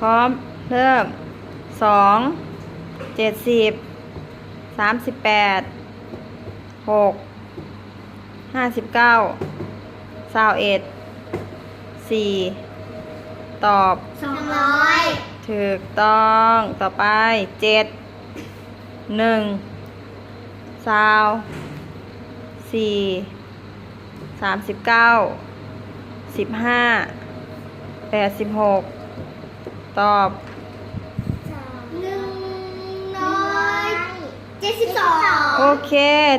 พร้อมเริ่มสอง70 38 6 59 21 4ตอบ200ถูกต้องต่อไป7 1 20 4 39 15 86ตอบ172โอเค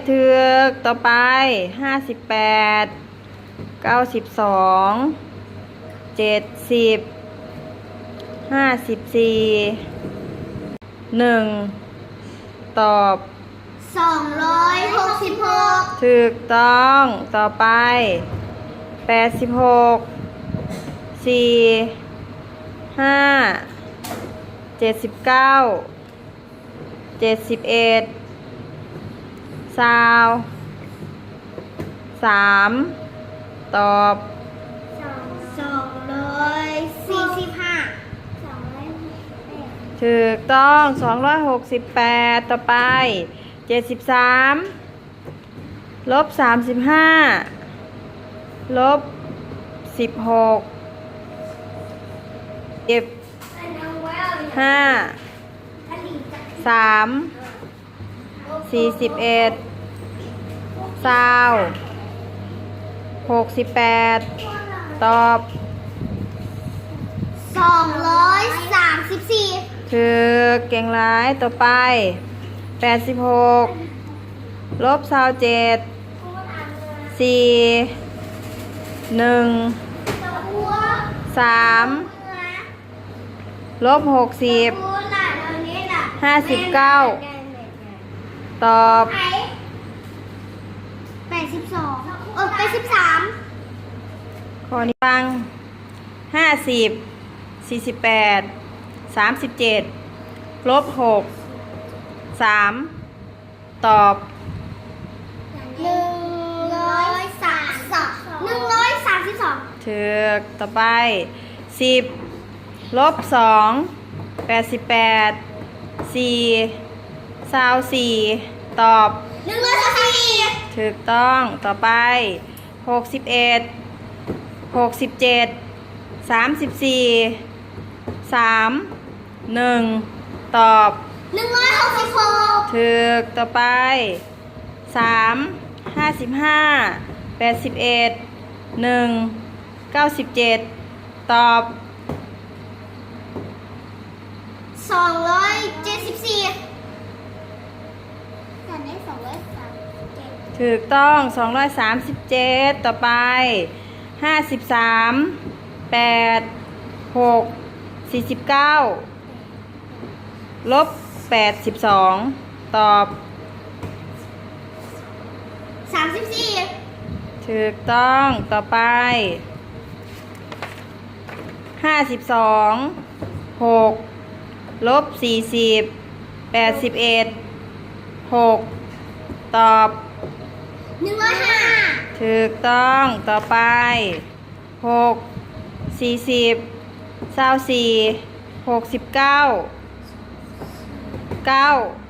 ถูกต่อไป58 92 70 54 1ตอบ266ถูกต้องต่อไป86 4 5 79 71 3ตอบ245ถูกต้อง268ต่อไป73ลบ35ลบ16 5 3 41 68ตอบ234ถูกเก่งหลายต่อไป86ลบ27 4 1 3ลบ60 59ตอบ83ข้อนี้ฟัง50 48 37ลบ6 3ตอบ132ถูกต่อไป10ลบ2 88 4 24ตอบ134ถูกต้องต่อไป61 67 34 3 1ตอบ166ถูกต่อไป3 55 81 1 97ตอบ274ถูกต้อง237ต่อไป53 8 6 49ลบ82ตอบ34ถูกต้องต่อไป52 6ลบ40 81 6ตอบ105ถูกต้องต่อไป6 40 24 69 9